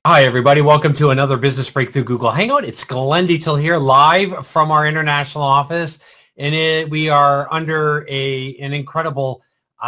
Hi, everybody. Welcome to another Business Breakthrough Google Hangout. It's Glenn Dietzel here, live from our international office. And we are under an incredible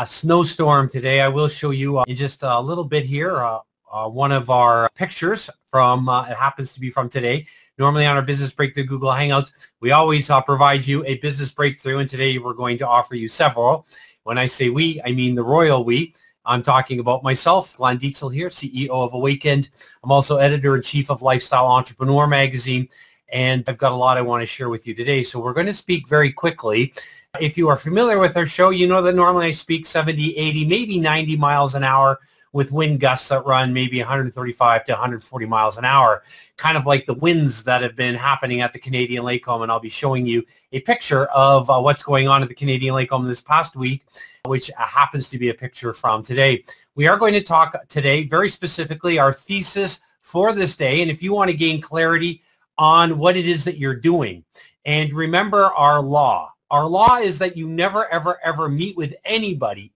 snowstorm today. I will show you in just a little bit here one of our pictures from, it happens to be from today. Normally on our Business Breakthrough Google Hangouts, we always provide you a business breakthrough, and today we're going to offer you several. When I say we, I mean the royal we. I'm talking about myself, Glenn Dietzel here, CEO of Awakened. I'm also editor-in-chief of Lifestyle Entrepreneur magazine, and I've got a lot I want to share with you today. So we're going to speak very quickly. If you are familiar with our show, you know that normally I speak 70, 80, maybe 90 miles an hour with wind gusts that run maybe 135 to 140 miles an hour, kind of like the winds that have been happening at the Canadian Lacombe. And I'll be showing you a picture of what's going on at the Canadian Lacombe this past week, which happens to be a picture from today. We are going to talk today very specifically our thesis for this day. And if you want to gain clarity on what it is that you're doing, and remember our law. Our law is that you never, ever, ever meet with anybody,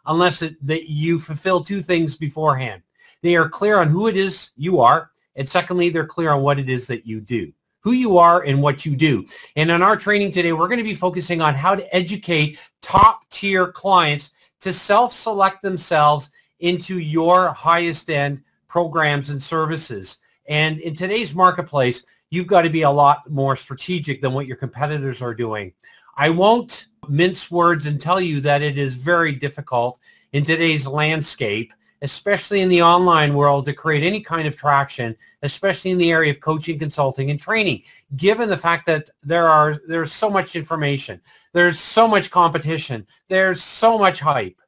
unless that you fulfill two things beforehand. They are clear on who it is you are, and secondly, they're clear on what it is that you do. Who you are and what you do. And in our training today, we're going to be focusing on how to educate top-tier clients to self-select themselves into your highest-end programs and services. And in today's marketplace, you've got to be a lot more strategic than what your competitors are doing. I won't mince words and tell you that it is very difficult in today's landscape, especially in the online world, to create any kind of traction, especially in the area of coaching, consulting, and training, given the fact that there's so much information, there's so much competition, there's so much hype.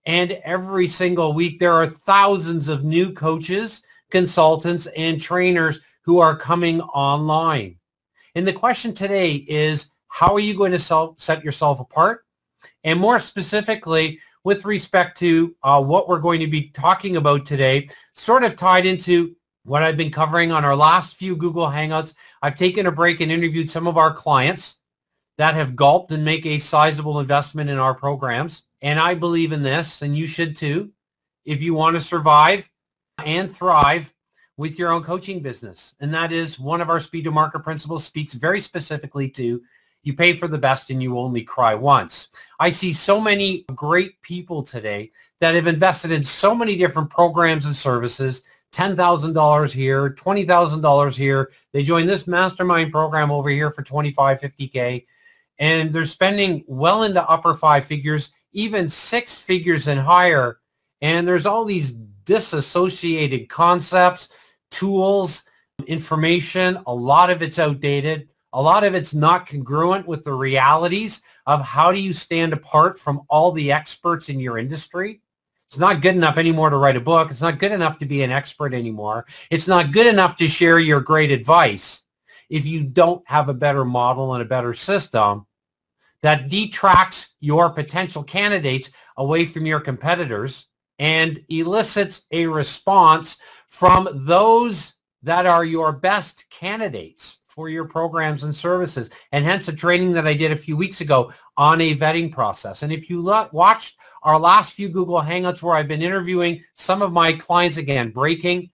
And every single week, there are thousands of new coaches, consultants, and trainers who are coming online. And the question today is, how are you going to set yourself apart? And more specifically, with respect to what we're going to be talking about today, sort of tied into what I've been covering on our last few Google Hangouts. I've taken a break and interviewed some of our clients that have gulped and make a sizable investment in our programs. And I believe in this, and you should too, if you want to survive and thrive with your own coaching business. And that is one of our speed to market principles, speaks very specifically to you pay for the best and you only cry once. I see so many great people today that have invested in so many different programs and services, $10,000 here, $20,000 here. They join this mastermind program over here for 25, 50K, and they're spending well into upper five figures, even six figures and higher. And there's all these disassociated concepts, tools, information. A lot of it's outdated. A lot of it's not congruent with the realities of how do you stand apart from all the experts in your industry. It's not good enough anymore to write a book. It's not good enough to be an expert anymore. It's not good enough to share your great advice if you don't have a better model and a better system that detracts your potential candidates away from your competitors and elicits a response from those that are your best candidates for your programs and services, and hence a training that I did a few weeks ago on a vetting process. And if you watched our last few Google Hangouts where I've been interviewing some of my clients, again, breaking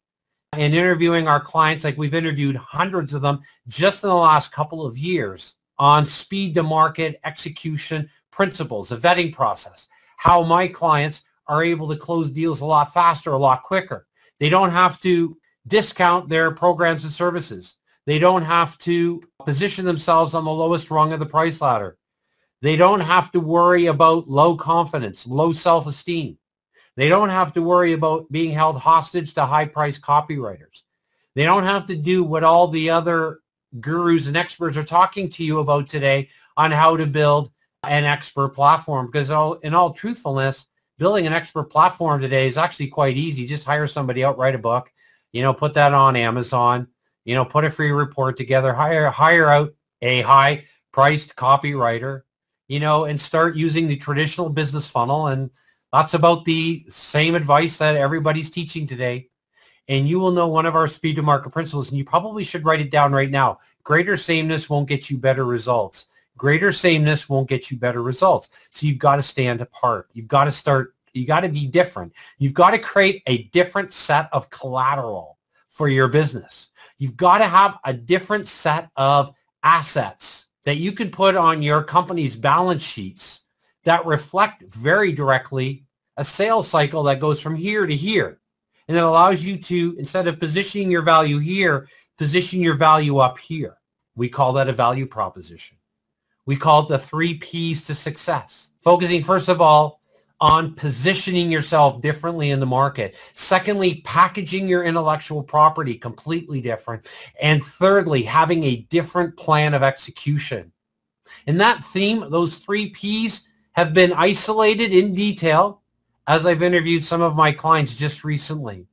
and interviewing our clients, like we've interviewed hundreds of them just in the last couple of years on speed to market execution principles, a vetting process, how my clients are able to close deals a lot faster, a lot quicker. They don't have to discount their programs and services. They don't have to position themselves on the lowest rung of the price ladder. They don't have to worry about low confidence, low self-esteem. They don't have to worry about being held hostage to high-priced copywriters. They don't have to do what all the other gurus and experts are talking to you about today on how to build an expert platform. Because in all truthfulness, building an expert platform today is actually quite easy. Just hire somebody out, write a book, put that on Amazon, put a free report together, hire out a high-priced copywriter, and start using the traditional business funnel. And that's about the same advice that everybody's teaching today. And you will know one of our speed to market principles, and you probably should write it down right now. Greater sameness won't get you better results. Greater sameness won't get you better results. So you've got to stand apart. You've got to start You got to be different. You've got to create a different set of collateral for your business. You've got to have a different set of assets that you can put on your company's balance sheets that reflect very directly a sales cycle that goes from here to here. And it allows you to, instead of positioning your value here, position your value up here. We call that a value proposition. We call it the 3 Ps to success. Focusing, first of all, on positioning yourself differently in the market. Secondly, packaging your intellectual property completely different. And thirdly, having a different plan of execution. And that theme, those 3 Ps, have been isolated in detail as I've interviewed some of my clients just recently.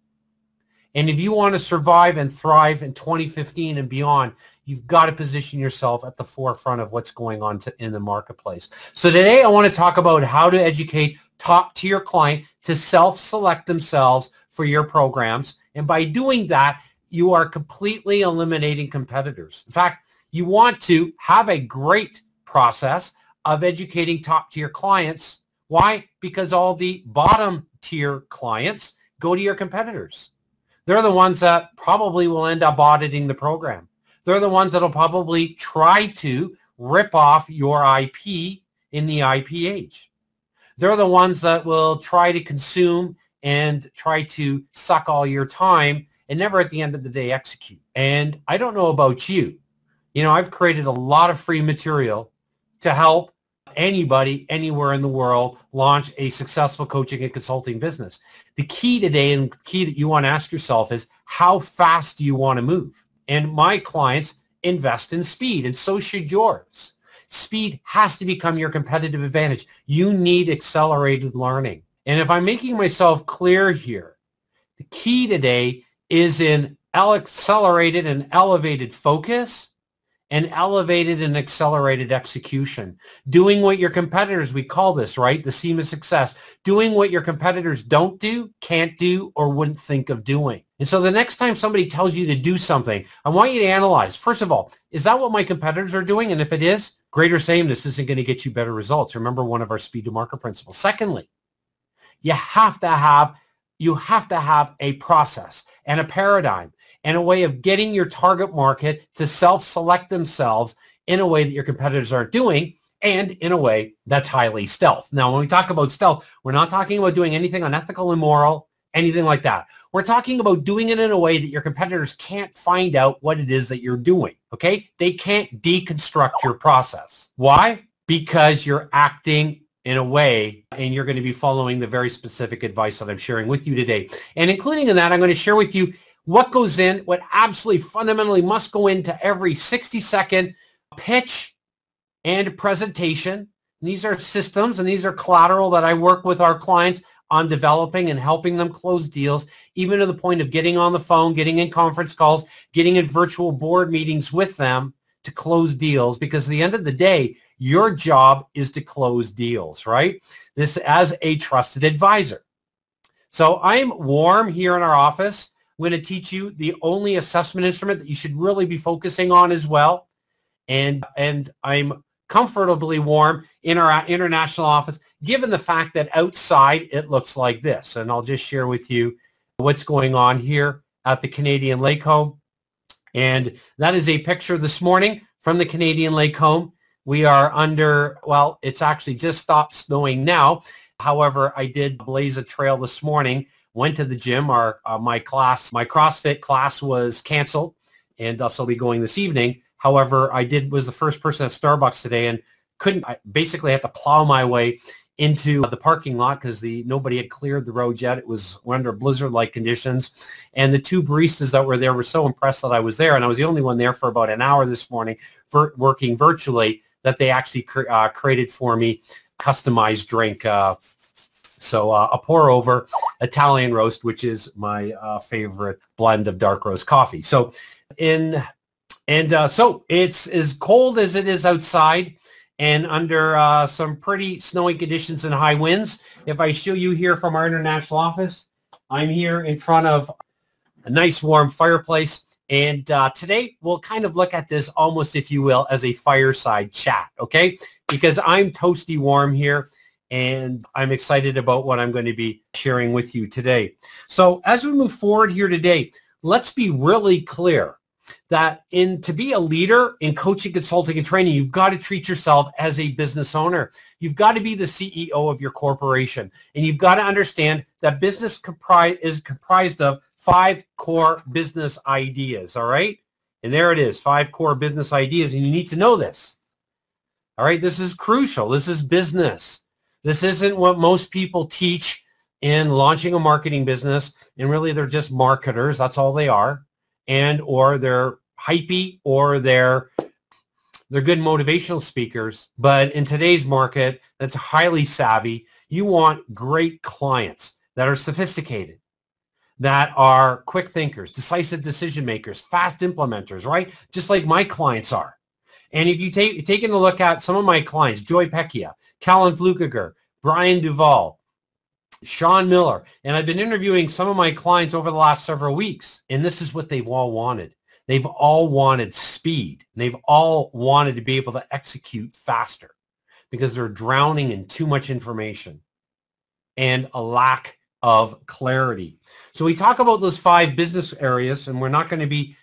And if you want to survive and thrive in 2015 and beyond, you've got to position yourself at the forefront of what's going on in the marketplace. So today I want to talk about how to educate top-tier client to self-select themselves for your programs. And by doing that, you are completely eliminating competitors. In fact, you want to have a great process of educating top-tier clients. Why? Because all the bottom-tier clients go to your competitors. They're the ones that probably will end up auditing the program. They're the ones that will probably try to rip off your IP in the IP age. They're the ones that will try to consume and try to suck all your time and never at the end of the day execute. And I don't know about you. You know, I've created a lot of free material to help anybody anywhere in the world launch a successful coaching and consulting business. The key today and the key that you want to ask yourself is, how fast do you want to move? And my clients invest in speed, and so should yours. Speed has to become your competitive advantage. You need accelerated learning. And if I'm making myself clear here, the key today is in accelerated and elevated focus and elevated and accelerated execution. Doing what your competitors, we call this, right? The seam of success. Doing what your competitors don't do, can't do, or wouldn't think of doing. And so the next time somebody tells you to do something, I want you to analyze, first of all, is that what my competitors are doing? And if it is, greater sameness isn't going to get you better results. Remember one of our speed to market principles. Secondly, you have to have a process and a paradigm and a way of getting your target market to self-select themselves in a way that your competitors aren't doing, and in a way that's highly stealth. Now, when we talk about stealth, we're not talking about doing anything unethical, immoral, anything like that. We're talking about doing it in a way that your competitors can't find out what it is that you're doing, okay? They can't deconstruct your process. Why? Because you're acting in a way, and you're going to be following the very specific advice that I'm sharing with you today. And including in that, I'm going to share with you what goes in, what absolutely fundamentally must go into every 60-second pitch and presentation. And these are systems and these are collateral that I work with our clients on developing and helping them close deals, even to the point of getting on the phone, getting in conference calls, getting in virtual board meetings with them to close deals, because at the end of the day, your job is to close deals, right? This as a trusted advisor. So I'm Warm here in our office. I'm going to teach you the only assessment instrument that you should really be focusing on as well. And I'm comfortably warm in our international office, given the fact that outside it looks like this. And I'll just share with you what's going on here at the Canadian Lake Home. And that is a picture this morning from the Canadian Lake Home. We are under, well, it's actually just stopped snowing now. However, I did blaze a trail this morning, went to the gym. My CrossFit class was canceled, and thus I'll be going this evening. However, was the first person at Starbucks today and I basically had to plow my way into the parking lot because nobody had cleared the road yet. It was under blizzard-like conditions. And the 2 baristas that were there were so impressed that I was there, and I was the only one there for about an hour this morning working virtually, that they actually created for me customized drink. So a pour-over Italian roast, which is my favorite blend of dark roast coffee. So so it's as cold as it is outside, and under some pretty snowy conditions and high winds. If I show you here from our international office, I'm here in front of a nice warm fireplace. And today we'll kind of look at this almost, if you will, as a fireside chat, okay? Because I'm toasty warm here, and I'm excited about what I'm going to be sharing with you today. So as we move forward here today, let's be really clear that to be a leader in coaching, consulting, and training, you've got to treat yourself as a business owner. You've got to be the CEO of your corporation, and you've got to understand that business is comprised of 5 core business ideas, all right? And there it is, 5 core business ideas, and you need to know this. All right, this is crucial. This is business. This isn't what most people teach in launching a marketing business, and really they're just marketers. That's all they are. And or they're hypey, or they're good motivational speakers. But in today's market, that's highly savvy. You want great clients that are sophisticated, that are quick thinkers, decisive decision makers, fast implementers, right? Just like my clients are. And if you taken a look at some of my clients, Joy Pecchia, Callan Flukiger, Brian Duvall, Sean Miller, and I've been interviewing some of my clients over the last several weeks, and this is what they've all wanted. They've all wanted speed. They've all wanted to be able to execute faster because they're drowning in too much information and a lack of clarity. So we talk about those 5 business areas, and we're not going to be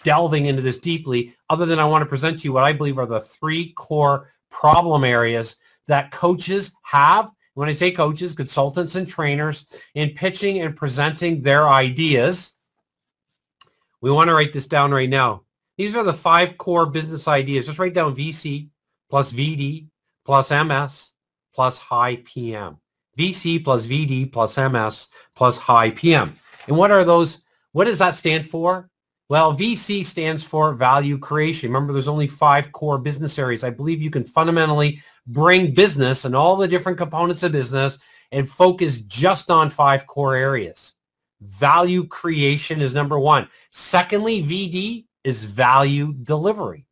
delving into this deeply, other than I want to present to you what I believe are the 3 core problem areas that coaches have. When I say coaches, consultants and trainers, in pitching and presenting their ideas. We want to write this down right now. These are the 5 core business ideas. Just write down VC plus VD plus MS plus high PM. VC plus VD plus MS plus high PM. And what are those? What does that stand for? Well, VC stands for value creation. Remember, there's only 5 core business areas. I believe you can fundamentally bring business and all the different components of business and focus just on 5 core areas. Value creation is number 1. Secondly, VD is value delivery.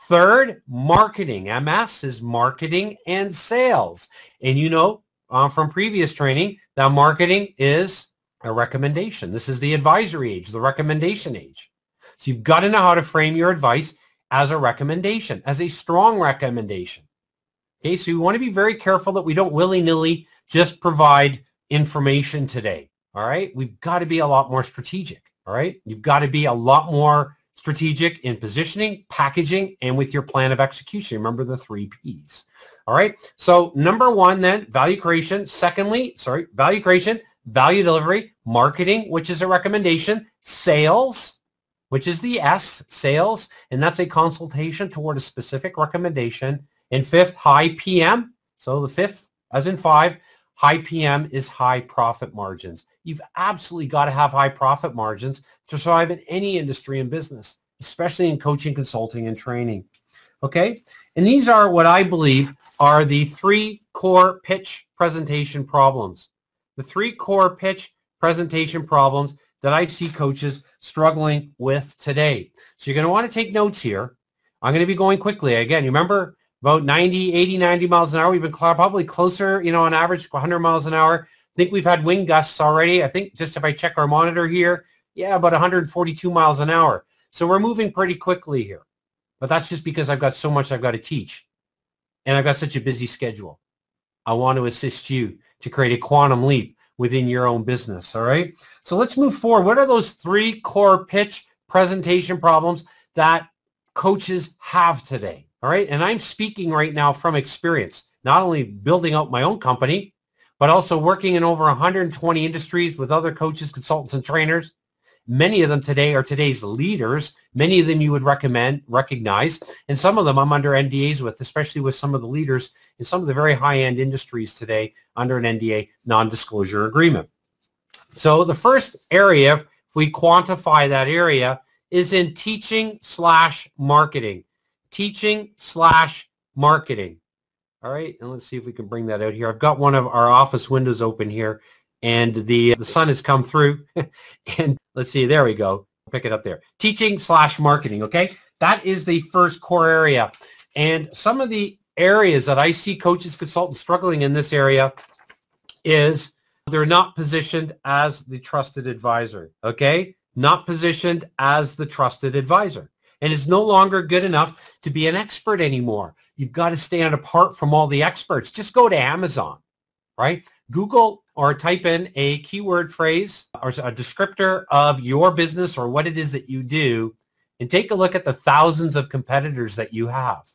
Third, marketing. MS is marketing and sales. And you know from previous training that marketing is a recommendation. This is the advisory age, the recommendation age. So you've got to know how to frame your advice as a recommendation, as a strong recommendation. Okay, so you want to be very careful that we don't willy-nilly just provide information today. All right, we've got to be a lot more strategic. All right, you've got to be a lot more strategic in positioning, packaging, and with your plan of execution. Remember the 3 Ps. All right, so number 1 then, value creation. Secondly, value creation, value delivery, marketing, which is a recommendation, sales, which is the S, sales, and that's a consultation toward a specific recommendation. And 5th, high PM. So the 5th, as in 5, high PM is high profit margins. You've absolutely got to have high profit margins to survive in any industry and business, especially in coaching, consulting, and training. Okay? And these are what I believe are the 3 core pitch presentation problems. The 3 core pitch presentation problems that I see coaches struggling with today. So you're going to want to take notes here. I'm going to be going quickly. Again, you remember about 90 miles an hour. We've been probably closer, on average 100 miles an hour. I think we've had wind gusts already. I think just if I check our monitor here, about 142 miles an hour. So we're moving pretty quickly here. But that's just because I've got so much I've got to teach. And I've got such a busy schedule. I want to assist you to create a quantum leap within your own business, all right? So let's move forward. What are those 3 core pitch presentation problems that coaches have today, all right? And I'm speaking right now from experience, not only building out my own company, but also working in over 120 industries with other coaches, consultants, and trainers. Many of them today are today's leaders. Many of them you would recognize, and some of them I'm under NDAs with, especially with some of the leaders in some of the very high-end industries today under an NDA, non-disclosure agreement. So the first area, if we quantify that area, is in teaching/marketing. Teaching/marketing. All right, and let's see if we can bring that out here. I've got one of our office windows open here, and the sun has come through. And let's see, there we go. Pick it up there. Teaching/marketing, okay? That is the first core area. And some of the areas that I see coaches, consultants struggling in this area is they're not positioned as the trusted advisor, okay? Not positioned as the trusted advisor. And it's no longer good enough to be an expert anymore. You've got to stand apart from all the experts. Just go to Amazon, right? Google or type in a keyword phrase or a descriptor of your business or what it is that you do, and take a look at the thousands of competitors that you have.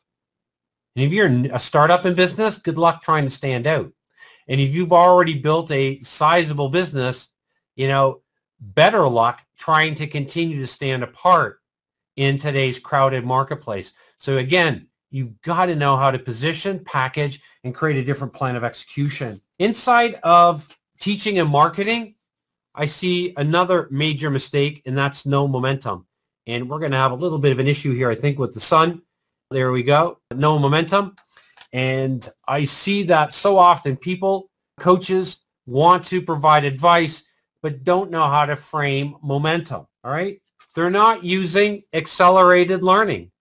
And if you're a startup in business, good luck trying to stand out. And if you've already built a sizable business, better luck trying to continue to stand apart in today's crowded marketplace. So again, you've got to know how to position, package, and create a different plan of execution. Inside of teaching and marketing, I see another major mistake, and that's no momentum. And we're going to have a little bit of an issue here, I think, with the sun. There we go. No momentum. And I see that so often coaches want to provide advice, but don't know how to frame momentum. All right. They're not using accelerated learning.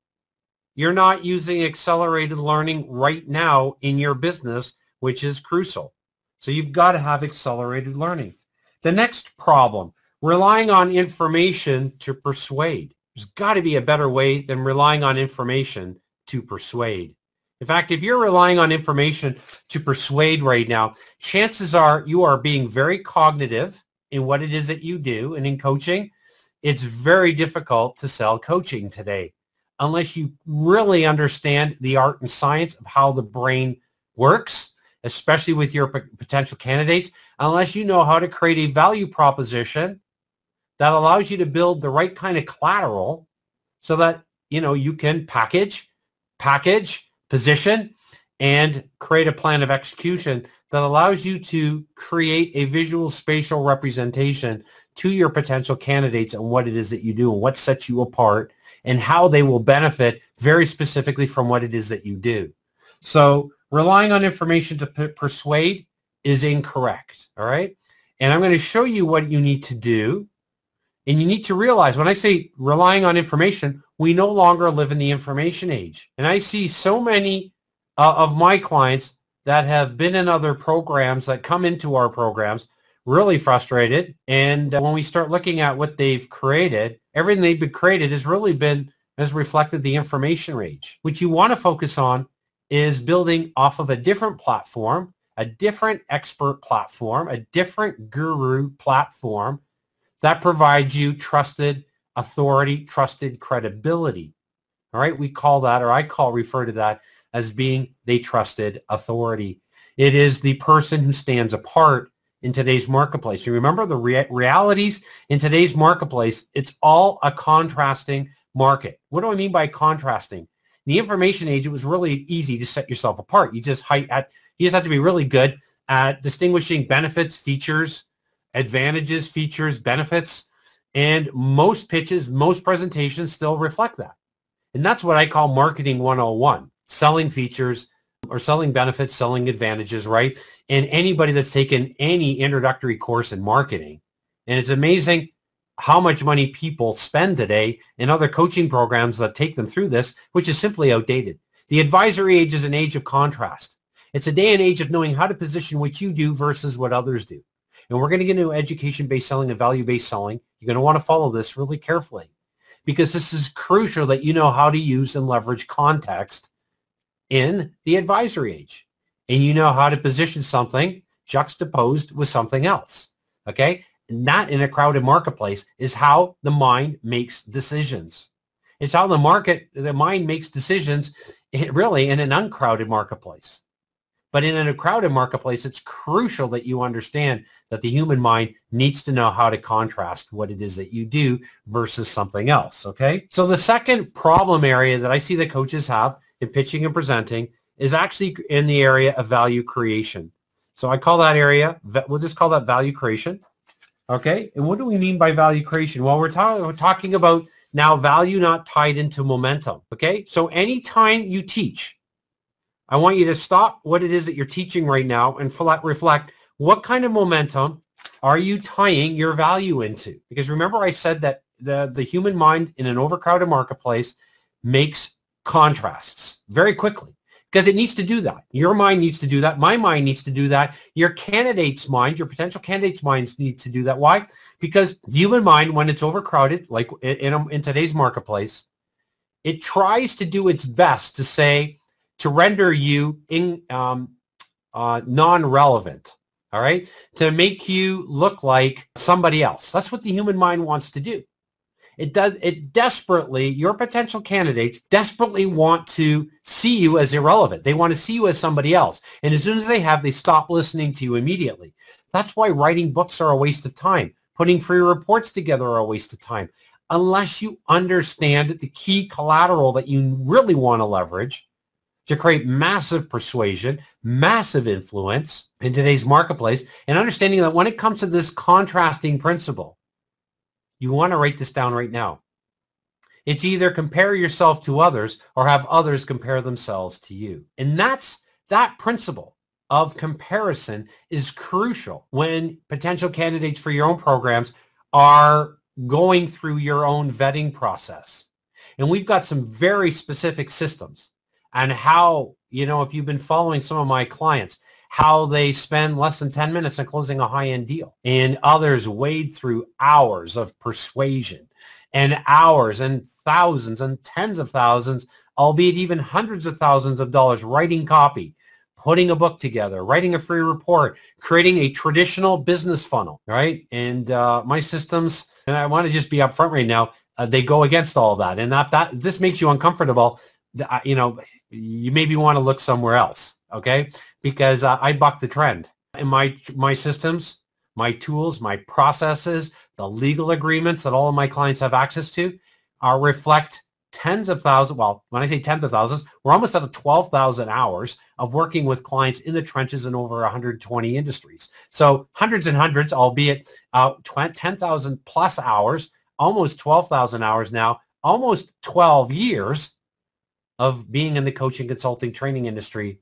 You're not using accelerated learning right now in your business, which is crucial. So you've got to have accelerated learning. The next problem, relying on information to persuade. There's got to be a better way than relying on information to persuade. In fact, if you're relying on information to persuade right now, chances are you are being very cognitive in what it is that you do. And in coaching, it's very difficult to sell coaching today unless you really understand the art and science of how the brain works, especially with your potential candidates, unless you know how to create a value proposition that allows you to build the right kind of collateral so that, you can package, position, and create a plan of execution that allows you to create a visual spatial representation to your potential candidates on what it is that you do and what sets you apart and how they will benefit very specifically from what it is that you do. So relying on information to persuade is incorrect, all right? And I'm going to show you what you need to do. And you need to realize when I say relying on information, we no longer live in the information age. And I see so many of my clients that have been in other programs that come into our programs really frustrated. And when we start looking at what they've created, everything they've created has reflected the information age. What you want to focus on is building off of a different platform, a different expert platform, a different guru platform that provides you trusted authority, trusted credibility. All right, we call that, or I refer to that as being the trusted authority. It is the person who stands apart in today's marketplace. You remember the realities in today's marketplace, it's all a contrasting market. What do I mean by contrasting? In the information age, it was really easy to set yourself apart. You just have to be really good at distinguishing benefits, features, advantages, features, benefits, and most pitches, most presentations still reflect that. And that's what I call marketing 101, selling features or selling benefits, selling advantages, right? And anybody that's taken any introductory course in marketing, and it's amazing how much money people spend today in other coaching programs that take them through this, which is simply outdated. The advisory age is an age of contrast. It's a day and age of knowing how to position what you do versus what others do. And we're going to get into education-based selling and value-based selling. You're going to want to follow this really carefully because this is crucial that you know how to use and leverage context in the advisory age. And you know how to position something juxtaposed with something else, okay? And that in a crowded marketplace is how the mind makes decisions. It's how the mind makes decisions really in an uncrowded marketplace. But in a crowded marketplace, it's crucial that you understand that the human mind needs to know how to contrast what it is that you do versus something else, okay? So the second problem area that I see that coaches have in pitching and presenting is actually in the area of value creation. So I call that area, we'll just call that value creation, okay? And what do we mean by value creation? Well, we're talking about now value not tied into momentum, okay? So anytime you teach, I want you to stop what it is that you're teaching right now and reflect what kind of momentum are you tying your value into? Because remember I said that the human mind in an overcrowded marketplace makes contrasts very quickly because it needs to do that. Your mind needs to do that. My mind needs to do that. Your candidate's mind, your potential candidate's minds need to do that. Why? Because the human mind, when it's overcrowded, like in today's marketplace, It tries to do its best to render you non-relevant, all right, to make you look like somebody else. That's what the human mind wants to do. It desperately, your potential candidates desperately want to see you as irrelevant. They want to see you as somebody else. And as soon as they stop listening to you immediately. That's why writing books are a waste of time. Putting free reports together are a waste of time. Unless you understand the key collateral that you really want to leverage to create massive persuasion, massive influence in today's marketplace, and understanding that when it comes to this contrasting principle, you want to write this down right now. It's either compare yourself to others or have others compare themselves to you. And that principle of comparison is crucial when potential candidates for your own programs are going through your own vetting process. And we've got some very specific systems on how, if you've been following some of my clients, how they spend less than 10 minutes on closing a high-end deal. And others wade through hours of persuasion and hours and thousands and tens of thousands, albeit even hundreds of thousands of dollars writing copy, putting a book together, writing a free report, creating a traditional business funnel, right? And my systems, and I want to just be upfront right now, they go against all of that. And if this makes you uncomfortable, you maybe want to look somewhere else, okay? Because I buck the trend. And my systems, my tools, my processes, the legal agreements that all of my clients have access to reflect tens of thousands. Well, when I say tens of thousands, we're almost at 12,000 hours of working with clients in the trenches in over 120 industries. So hundreds and hundreds, albeit 10,000 plus hours, almost 12,000 hours now, almost 12 years of being in the coaching, consulting, training industry,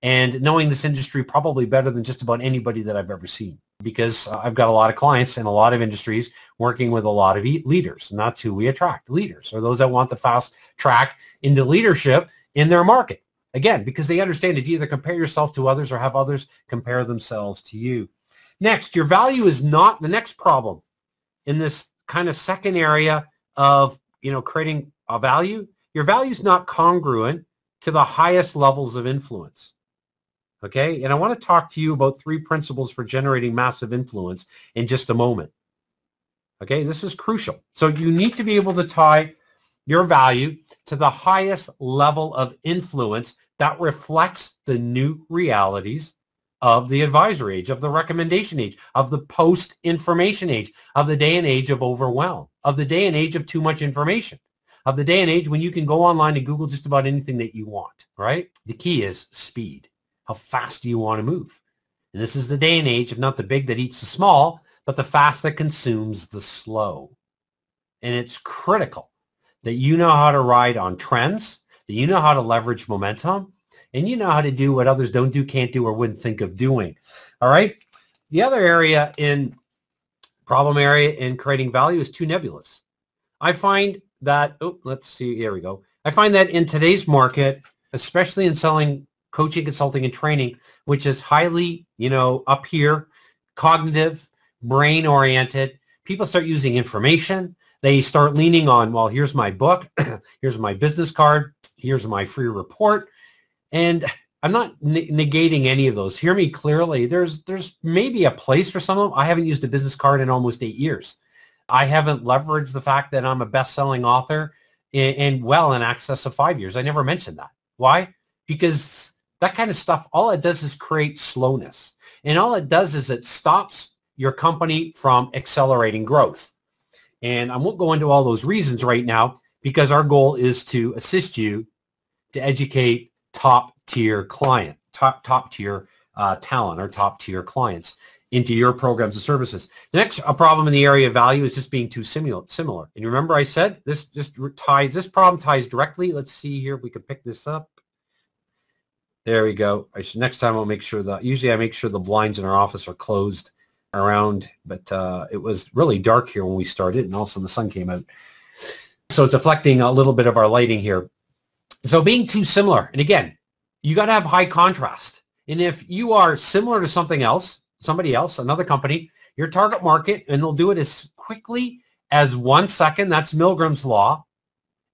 and knowing this industry probably better than just about anybody that I've ever seen, because I've got a lot of clients in a lot of industries working with a lot of leaders, and that's who we attract, leaders, or those that want the fast track into leadership in their market. Again, because they understand that you either compare yourself to others or have others compare themselves to you. Next, your value is not the next problem in this kind of second area of, creating a value. Your value is not congruent to the highest levels of influence. Okay, and I want to talk to you about 3 principles for generating massive influence in just a moment. Okay, this is crucial. So you need to be able to tie your value to the highest level of influence that reflects the new realities of the advisory age, of the recommendation age, of the post-information age, of the day and age of overwhelm, of the day and age of too much information, of the day and age when you can go online and Google just about anything that you want, right? The key is speed. How fast do you want to move? And this is the day and age of not the big that eats the small, but the fast that consumes the slow. And it's critical that you know how to ride on trends, that you know how to leverage momentum, and you know how to do what others don't do, can't do, or wouldn't think of doing. All right? The other problem area in creating value is too nebulous. I find that, let's see, here we go. I find that in today's market, especially in selling coaching, consulting, and training, which is highly, up here, cognitive, brain-oriented, people start using information. They start leaning on, well, here's my book, here's my business card, here's my free report. And I'm not negating any of those. Hear me clearly. There's maybe a place for some of them. I haven't used a business card in almost 8 years. I haven't leveraged the fact that I'm a best-selling author in excess of 5 years. I never mentioned that. Why? Because that kind of stuff, all it does is create slowness. And all it does is it stops your company from accelerating growth. And I won't go into all those reasons right now because our goal is to assist you to educate top-tier client, top-tier talent or top-tier clients into your programs and services. The next problem in the area of value is just being too similar. And remember I said this problem ties directly. Let's see here if we can pick this up. There we go. Next time I'll make sure that, usually I make sure the blinds in our office are closed around, but it was really dark here when we started and also the sun came out. So it's affecting a little bit of our lighting here. So being too similar, and again, you got to have high contrast. And if you are similar to somebody else, another company, your target market, and they'll do it as quickly as 1 second, that's Milgram's law,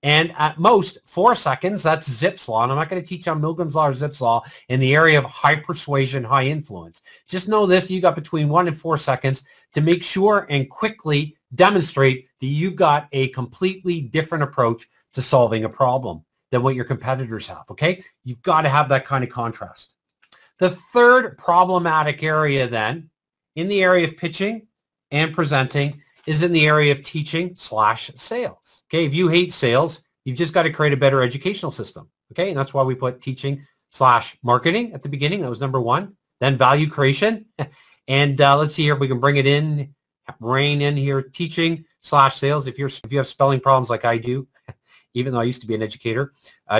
And at most 4 seconds, that's Zipf's law. And I'm not going to teach on Milgram's law or Zipf's law in the area of high persuasion, high influence. Just know this, you got between 1 and 4 seconds to make sure and quickly demonstrate that you've got a completely different approach to solving a problem than what your competitors have, okay? You've got to have that kind of contrast. The third problematic area then, in the area of pitching and presenting, is in the area of teaching/sales. Okay, if you hate sales, you've just got to create a better educational system. Okay, and that's why we put teaching/marketing at the beginning. That was number 1. Then value creation. And let's see here if we can bring it in, rein in here, teaching/sales. If you have spelling problems like I do, even though I used to be an educator,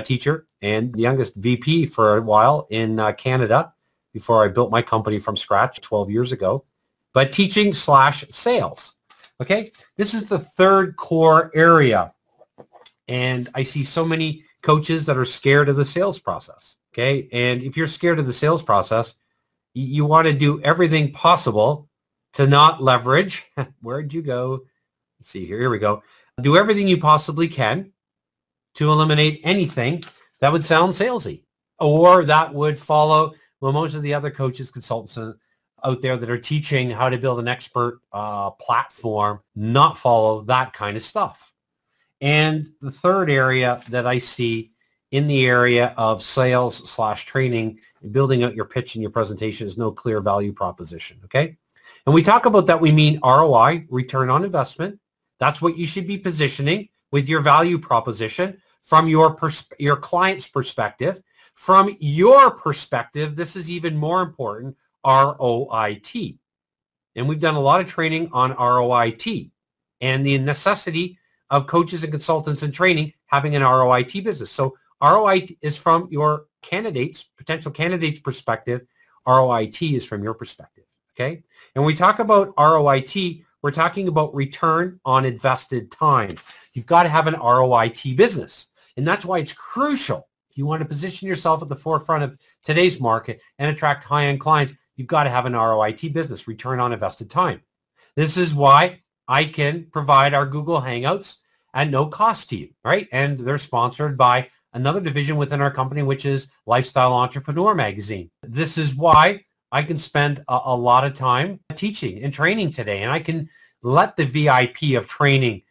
teacher, and the youngest VP for a while in Canada before I built my company from scratch 12 years ago. But teaching/sales. Okay, this is the third core area. And I see so many coaches that are scared of the sales process. Okay, and if you're scared of the sales process, you want to do everything possible to not leverage. Where'd you go? Let's see here. Here we go. Do everything you possibly can to eliminate anything that would sound salesy or that would follow, well, most of the other coaches, consultants out there that are teaching how to build an expert platform, not follow that kind of stuff. And the third area that I see in the area of sales/training and building out your pitch and your presentation is no clear value proposition, okay? And we talk about that, we mean ROI, return on investment. That's what you should be positioning with your value proposition from your client's perspective. From your perspective, this is even more important, ROIT. And we've done a lot of training on ROIT and the necessity of coaches and consultants in training having an ROIT business. So ROIT is from your potential candidates' perspective. ROIT is from your perspective, okay? And when we talk about ROIT, we're talking about return on invested time. You've got to have an ROIT business. And that's why it's crucial. If you want to position yourself at the forefront of today's market and attract high-end clients, you've got to have an ROIT business, return on invested time. This is why I can provide our Google Hangouts at no cost to you, right? And they're sponsored by another division within our company, which is Lifestyle Entrepreneur Magazine. This is why I can spend a lot of time teaching and training today, and I can let the VIP of training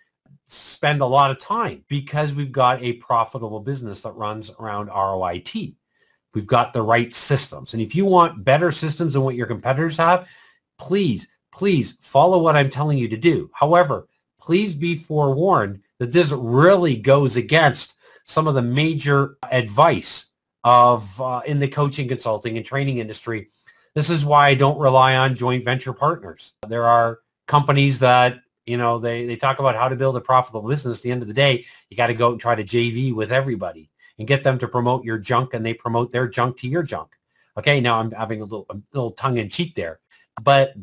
spend a lot of time because we've got a profitable business that runs around ROIT. We've got the right systems. And if you want better systems than what your competitors have, please follow what I'm telling you to do. However, please be forewarned that this really goes against some of the major advice of in the coaching, consulting, and training industry. This is why I don't rely on joint venture partners. There are companies that, you know, they talk about how to build a profitable business. At the end of the day, you got to go and try to JV with everybody and get them to promote your junk, and they promote their junk to your junk. Okay, now I'm having a little tongue in cheek there, but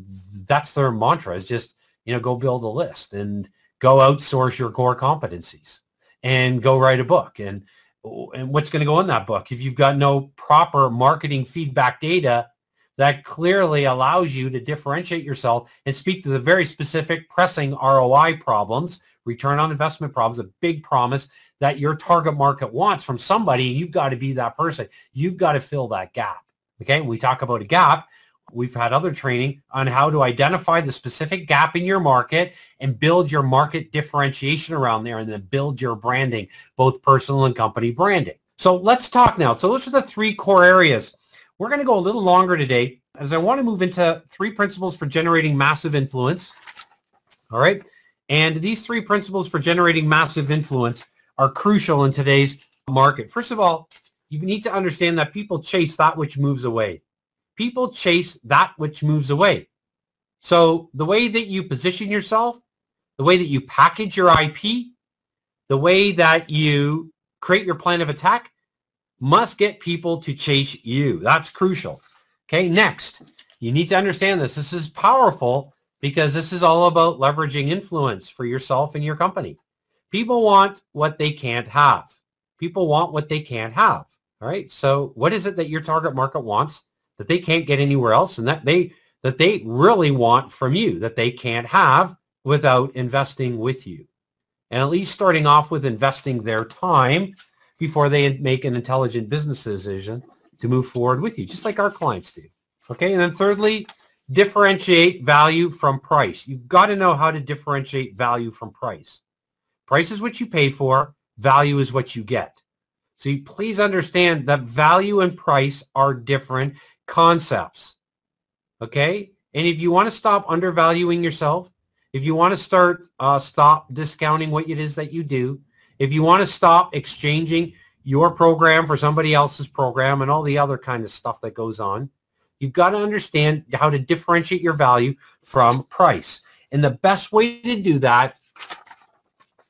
that's their mantra, is just, you know, go build a list and go outsource your core competencies and go write a book. And what's going to go in that book if you've got no proper marketing feedback data that clearly allows you to differentiate yourself and speak to the very specific pressing ROI problems, return on investment problems, a big promise that your target market wants from somebody, and you've got to be that person. You've got to fill that gap. Okay, when we talk about a gap, we've had other training on how to identify the specific gap in your market and build your market differentiation around there, and then build your branding, both personal and company branding. So let's talk now. So those are the 3 core areas. We're going to go a little longer today as I want to move into 3 principles for generating massive influence. All right. And these 3 principles for generating massive influence are crucial in today's market. First of all, you need to understand that people chase that which moves away. People chase that which moves away. So the way that you position yourself, the way that you package your IP, the way that you create your plan of attack must get people to chase you. That's crucial. Okay, next, you need to understand this. This is powerful because this is all about leveraging influence for yourself and your company. People want what they can't have. People want what they can't have. All right, so what is it that your target market wants that they can't get anywhere else, and that they really want from you that they can't have without investing with you? and at least starting off with investing their time before they make an intelligent business decision to move forward with you, just like our clients do. Okay, and then thirdly, differentiate value from price. You've got to know how to differentiate value from price. Price is what you pay for. Value is what you get. So you please understand that value and price are different concepts. Okay? And if you want to stop undervaluing yourself, if you want to stop discounting what it is that you do, if you want to stop exchanging your program for somebody else's program and all the other kind of stuff that goes on, you've got to understand how to differentiate your value from price. And the best way to do that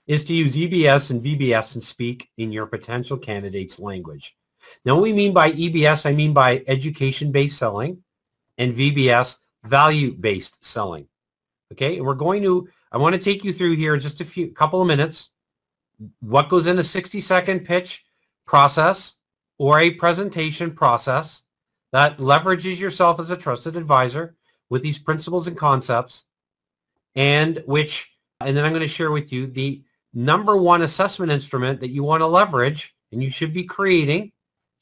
is to use EBS and VBS and speak in your potential candidate's language. Now, what we mean by EBS, I mean by education-based selling, and VBS, value-based selling. Okay, and I want to take you through here in just a couple of minutes what goes in a 60-second pitch process or a presentation process that leverages yourself as a trusted advisor with these principles and concepts, and then I'm going to share with you the number one assessment instrument that you want to leverage and you should be creating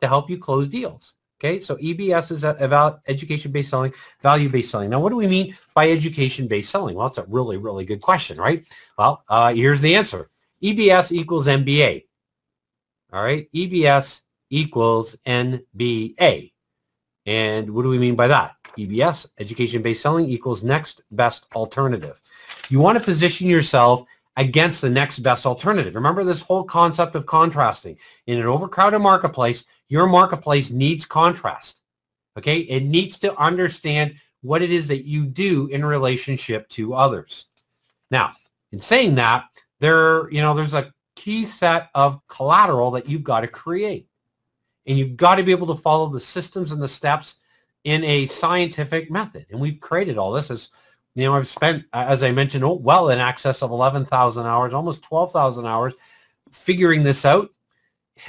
to help you close deals. Okay, so EBS is about education-based selling, value-based selling. Now, what do we mean by education-based selling? Well, it's a really, really good question, right? Well, here's the answer. EBS equals MBA. All right, EBS equals NBA. And what do we mean by that? EBS, education-based selling, equals next best alternative. You want to position yourself against the next best alternative. Remember this whole concept of contrasting. In an overcrowded marketplace, your marketplace needs contrast. Okay? It needs to understand what it is that you do in relationship to others. Now, in saying that, there's a key set of collateral that you've got to create. And you've got to be able to follow the systems and the steps in a scientific method. And we've created all this. As I've spent, as I mentioned, well in excess of 11,000 hours, almost 12,000 hours, figuring this out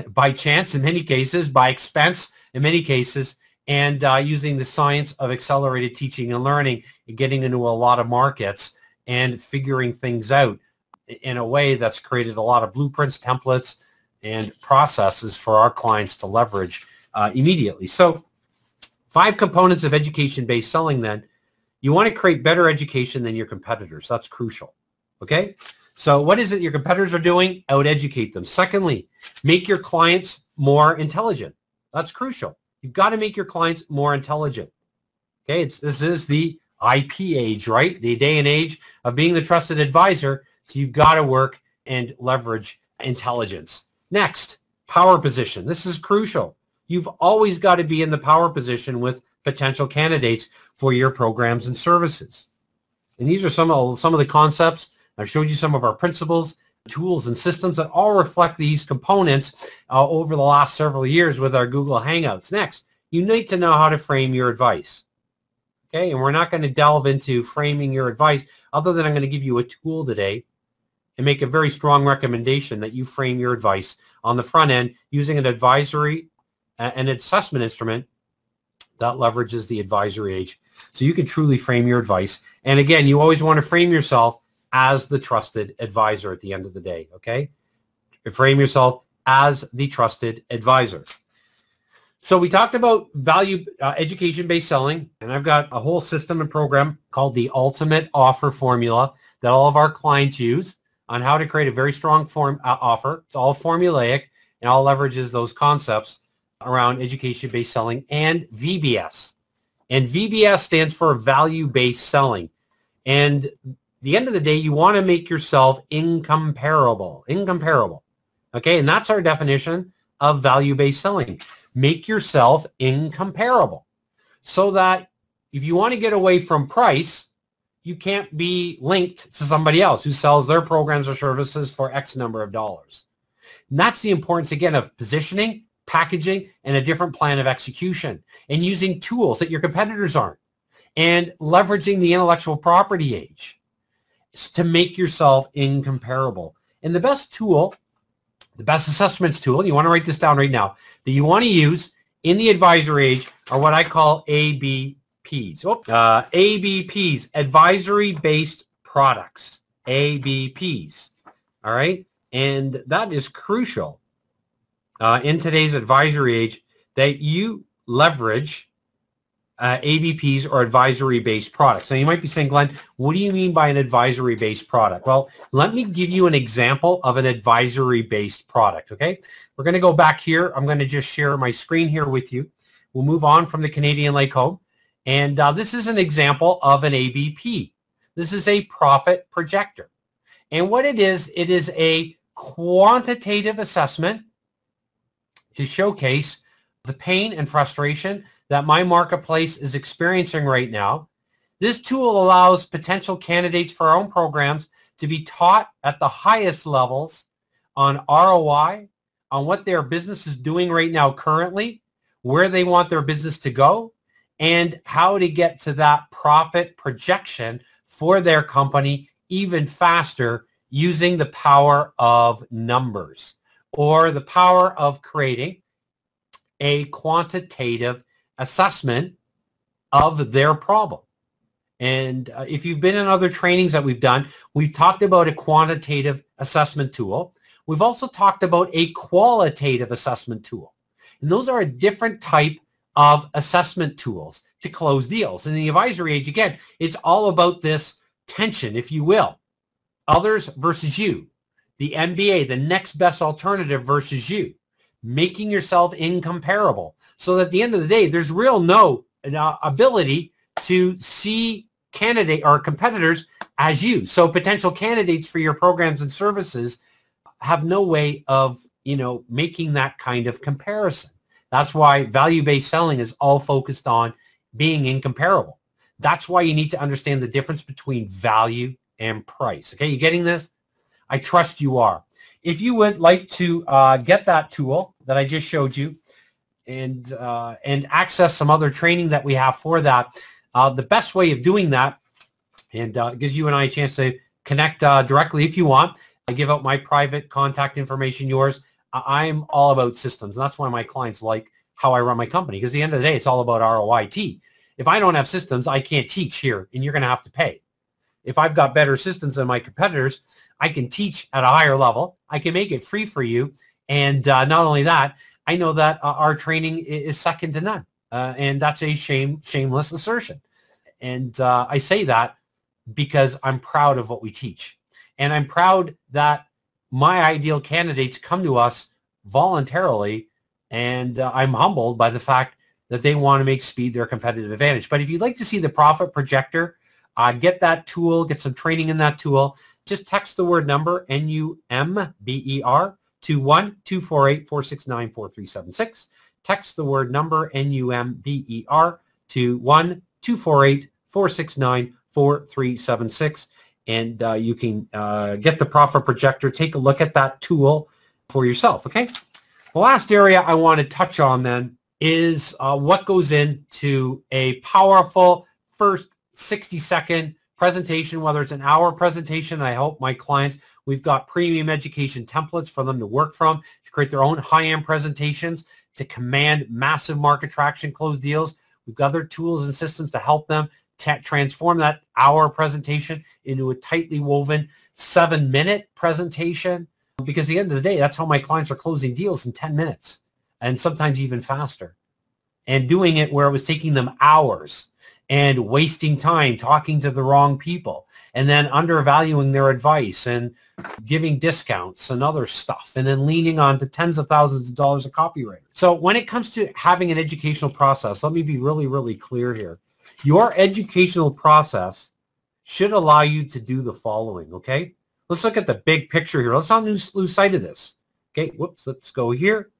by chance in many cases, by expense in many cases, and using the science of accelerated teaching and learning and getting into a lot of markets and figuring things out in a way that's created a lot of blueprints, templates, and processes for our clients to leverage immediately. So 5 components of education-based selling then. You want to create better education than your competitors. That's crucial. Okay? So what is it your competitors are doing? Out-educate them. Secondly, make your clients more intelligent. That's crucial. You've got to make your clients more intelligent. Okay? This is the IP age, right? The day and age of being the trusted advisor. So you've got to work and leverage intelligence. Next, power position. This is crucial. You've always got to be in the power position with potential candidates for your programs and services. And these are some of the concepts. I've showed you some of our principles, tools, and systems that all reflect these components over the last several years with our Google Hangouts. Next, you need to know how to frame your advice. Okay, and we're not going to delve into framing your advice other than I'm going to give you a tool today and make a very strong recommendation that you frame your advice on the front end using an advisory and assessment instrument that leverages the advisory age. So you can truly frame your advice. And again, you always want to frame yourself as the trusted advisor at the end of the day, okay? Frame yourself as the trusted advisor. So we talked about value education-based selling, and I've got a whole system and program called the Ultimate Offer Formula that all of our clients use on how to create a very strong offer. It's all formulaic and all leverages those concepts around education-based selling and VBS. And VBS stands for value-based selling. And at the end of the day, you want to make yourself incomparable. Okay, and that's our definition of value-based selling. Make yourself incomparable so that if you want to get away from price, you can't be linked to somebody else who sells their programs or services for X number of dollars. And that's the importance, again, of positioning, packaging, and a different plan of execution, and using tools that your competitors aren't, and leveraging the intellectual property age to make yourself incomparable. And the best tool, the best assessments tool, you want to write this down right now, that you want to use in the advisory age are what I call ABPs. ABPs, advisory-based products. ABPs. All right. And that is crucial in today's advisory age, that you leverage ABPs or advisory-based products. Now, you might be saying, Glenn, what do you mean by an advisory-based product? Well, let me give you an example of an advisory-based product, okay? We're going to go back here. I'm going to just share my screen here with you. We'll move on from the Canadian Lake Home. And this is an example of an ABP. This is a profit projector. And what it is a quantitative assessment to showcase the pain and frustration that my marketplace is experiencing right now. This tool allows potential candidates for our own programs to be taught at the highest levels on ROI, on what their business is doing right now currently, where they want their business to go, and how to get to that profit projection for their company even faster using the power of numbers, or the power of creating a quantitative assessment of their problem. And if you've been in other trainings that we've done, we've talked about a quantitative assessment tool. We've also talked about a qualitative assessment tool. And those are a different type of assessment tools to close deals. In the advisory age, again, it's all about this tension, if you will. Others versus you. The MBA, the next best alternative versus you. Making yourself incomparable. So that at the end of the day, there's real no ability to see candidate or competitors as you. So potential candidates for your programs and services have no way of, making that kind of comparison. That's why value-based selling is all focused on being incomparable. That's why you need to understand the difference between value and price. Okay, you getting this? I trust you are. If you would like to get that tool that I just showed you and access some other training that we have for that, the best way of doing that, and gives you and I a chance to connect directly if you want. I give out my private contact information, yours. I'm all about systems. And that's why my clients like how I run my company, because at the end of the day, it's all about ROIT. If I don't have systems, I can't teach here, and you're going to have to pay. If I've got better systems than my competitors, I can teach at a higher level. I can make it free for you. And not only that, I know that our training is second to none. And that's a shameless assertion. And I say that because I'm proud of what we teach. And I'm proud that my ideal candidates come to us voluntarily. And I'm humbled by the fact that they want to make speed their competitive advantage. But if you'd like to see the profit projector, get that tool, get some training in that tool, just text the word number, NUMBER, to 1-248-469-4376. Text the word number, NUMBER, to 1-248-469-4376. And you can get the profit projector. Take a look at that tool for yourself, okay? The last area I want to touch on then is what goes into a powerful first 60-second presentation, whether it's an hour presentation. I hope my clients, we've got premium education templates for them to work from, to create their own high-end presentations, to command massive market traction, close deals. We've got other tools and systems to help them transform that hour presentation into a tightly woven 7-minute presentation. Because at the end of the day, that's how my clients are closing deals in 10 minutes and sometimes even faster. And doing it where it was taking them hours and wasting time talking to the wrong people and then undervaluing their advice and giving discounts and other stuff and then leaning on to tens of thousands of dollars of copyright. So when it comes to having an educational process, let me be really, really clear here. Your educational process should allow you to do the following, okay? Let's look at the big picture here. Let's not lose sight of this. Okay, whoops, let's go here.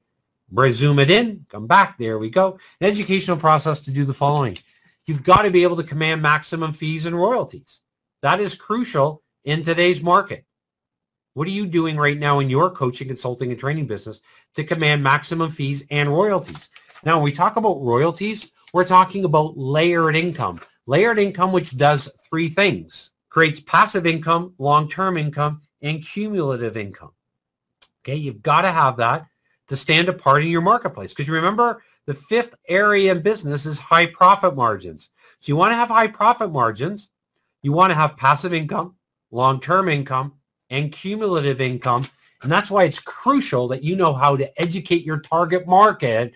Zoom it in, come back, there we go. An educational process to do the following. You've got to be able to command maximum fees and royalties. That is crucial in today's market. What are you doing right now in your coaching, consulting, and training business to command maximum fees and royalties? Now, when we talk about royalties, we're talking about layered income. Layered income, which does three things. Creates passive income, long-term income, and cumulative income. Okay, you've got to have that to stand apart in your marketplace. Because you remember, the fifth area in business is high profit margins. So you want to have high profit margins. You want to have passive income, long-term income, and cumulative income. And that's why it's crucial that you know how to educate your target market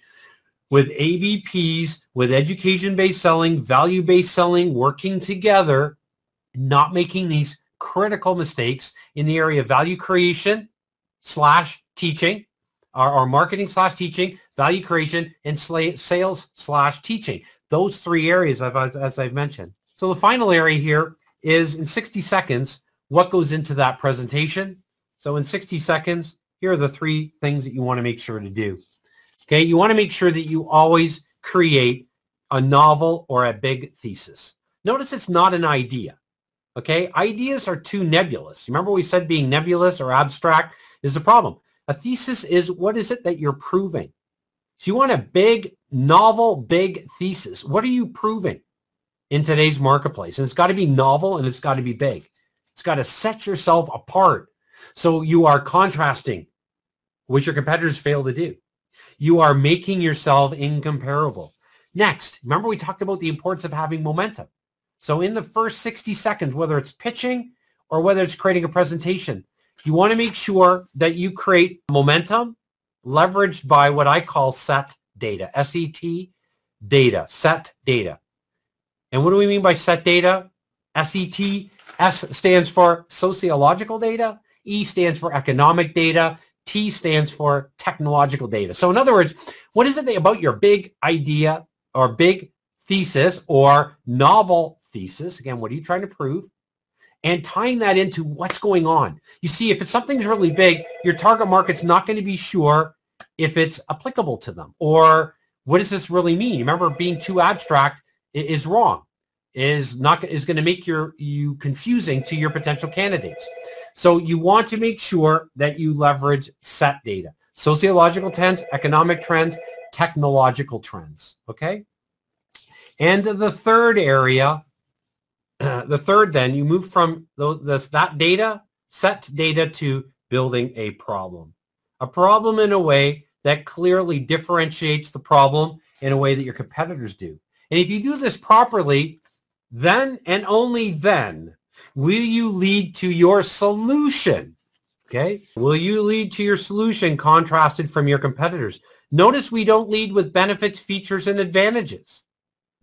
with ABPs, with education-based selling, value-based selling, working together, not making these critical mistakes in the area of value creation / teaching, or marketing / teaching, value creation, and sales / teaching. Those three areas, as I've mentioned. So the final area here is in 60 seconds, what goes into that presentation. So in 60 seconds, here are the three things that you want to make sure to do. Okay, you want to make sure that you always create a novel or a big thesis. Notice it's not an idea. Okay, ideas are too nebulous. Remember we said being nebulous or abstract is the problem. A thesis is, what is it that you're proving? So you want a big, novel, big thesis. What are you proving in today's marketplace? And it's got to be novel and it's got to be big. It's got to set yourself apart. So you are contrasting, which your competitors fail to do. You are making yourself incomparable. Next, remember we talked about the importance of having momentum. So in the first 60 seconds, whether it's pitching or whether it's creating a presentation, you want to make sure that you create momentum leveraged by what I call set data, S-E-T data, set data. And what do we mean by set data? S-E-T, S stands for sociological data, E stands for economic data, T stands for technological data. So in other words, what is it about your big idea or big thesis or novel thesis? Again, what are you trying to prove? And tying that into what's going on. You see, if it's something's really big, your target market's not going to be sure if it's applicable to them. Or what does this really mean? Remember, being too abstract is wrong, is going to make you confusing to your potential candidates. So you want to make sure that you leverage set data, sociological trends, economic trends, technological trends, okay? And the third area, then you move from that data, set data, to building a problem in a way that clearly differentiates the problem in a way that your competitors do. And if you do this properly, then and only then will you lead to your solution, okay? Will you lead to your solution contrasted from your competitors? Notice we don't lead with benefits, features, and advantages.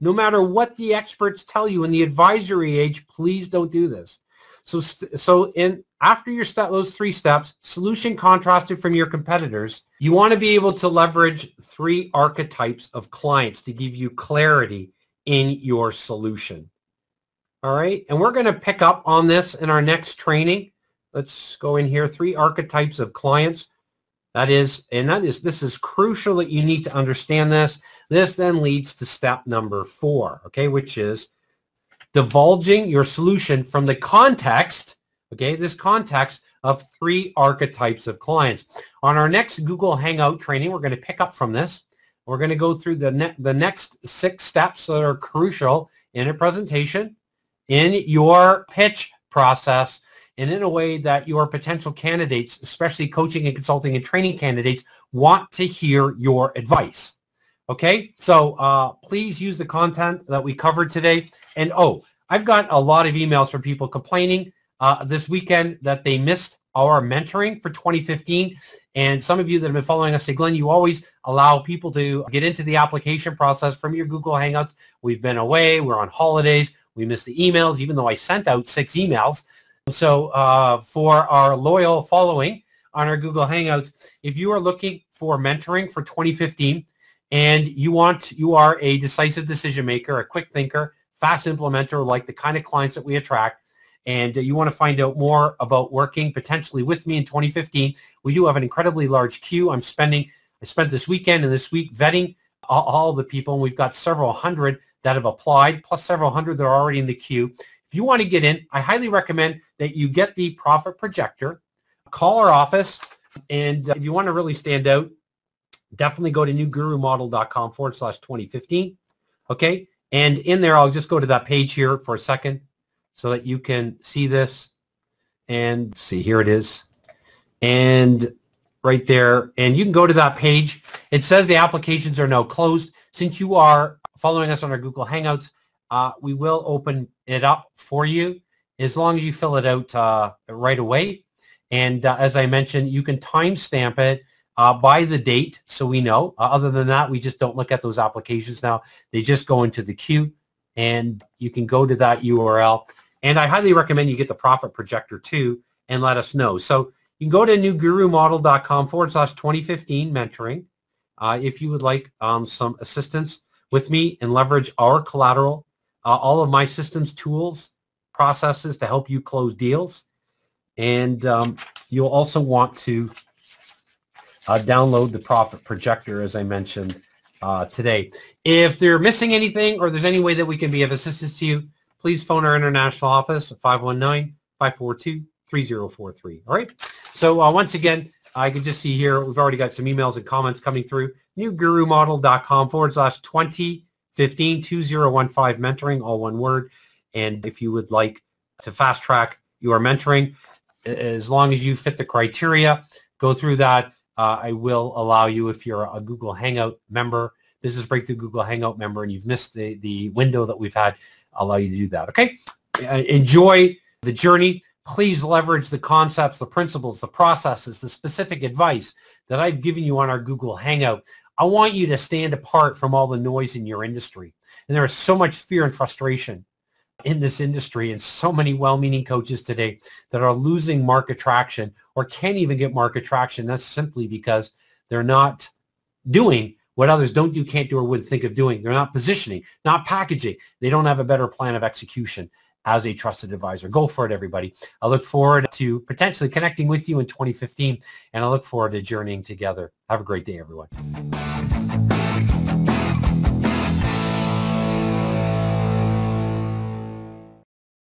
No matter what the experts tell you in the advisory age, please don't do this. So after your those three steps, solution contrasted from your competitors, you want to be able to leverage three archetypes of clients to give you clarity in your solution. All right, and we're going to pick up on this in our next training. Let's go in here, three archetypes of clients. This is crucial that you need to understand this. This then leads to step number 4, okay, which is divulging your solution from the context, okay, this context of three archetypes of clients. On our next Google Hangout training, we're going to pick up from this. We're going to go through the next 6 steps that are crucial in a presentation, in your pitch process, and in a way that your potential candidates, especially coaching and consulting and training candidates, want to hear your advice. Okay, so please use the content that we covered today. And I've got a lot of emails from people complaining this weekend that they missed our mentoring for 2015. And some of you that have been following us say, Glenn, you always allow people to get into the application process from your Google Hangouts. We've been away, we're on holidays, we missed the emails, even though I sent out 6 emails. So for our loyal following on our Google Hangouts, if you are looking for mentoring for 2015 and you are a decisive decision maker, a quick thinker, fast implementer, like the kind of clients that we attract, and you want to find out more about working potentially with me in 2015, we do have an incredibly large queue. I spent this weekend and this week vetting all the people, and we've got several hundred that have applied, plus several hundred that are already in the queue. If you want to get in, I highly recommend that you get the profit projector, call our office, and if you want to really stand out, definitely go to newgurumodel.com/2015. Okay, and in there, I'll just go to that page here for a second so that you can see this. And see, here it is. And right there, and you can go to that page. It says the applications are now closed. Since you are following us on our Google Hangouts, we will open it up for you as long as you fill it out right away. And as I mentioned, you can timestamp it by the date so we know. Other than that, we just don't look at those applications now. They just go into the queue, and you can go to that URL. And I highly recommend you get the profit projector too and let us know. So you can go to newgurumodel.com/2015 mentoring if you would like some assistance with me and leverage our collateral, all of my systems, tools, processes to help you close deals. And you'll also want to download the profit projector, as I mentioned today. If they're missing anything or there's any way that we can be of assistance to you, please phone our international office at 519-542-3043. All right. So once again, I can just see here, we've already got some emails and comments coming through. newgurumodel.com/2015 2015 mentoring, all one word. And if you would like to fast track your mentoring, as long as you fit the criteria, go through that. I will allow you, if you're a Google Hangout member, Business Breakthrough Google Hangout member, and you've missed the window that we've had, I'll allow you to do that. Okay. Enjoy the journey. Please leverage the concepts, the principles, the processes, the specific advice that I've given you on our Google Hangout. I want you to stand apart from all the noise in your industry. And there is so much fear and frustration in this industry, and so many well-meaning coaches today that are losing market traction or can't even get market traction. That's simply because they're not doing what others don't do, can't do, or wouldn't think of doing. They're not positioning, not packaging. They don't have a better plan of execution as a trusted advisor. Go for it, everybody. I look forward to potentially connecting with you in 2015, and I look forward to journeying together. Have a great day, everyone.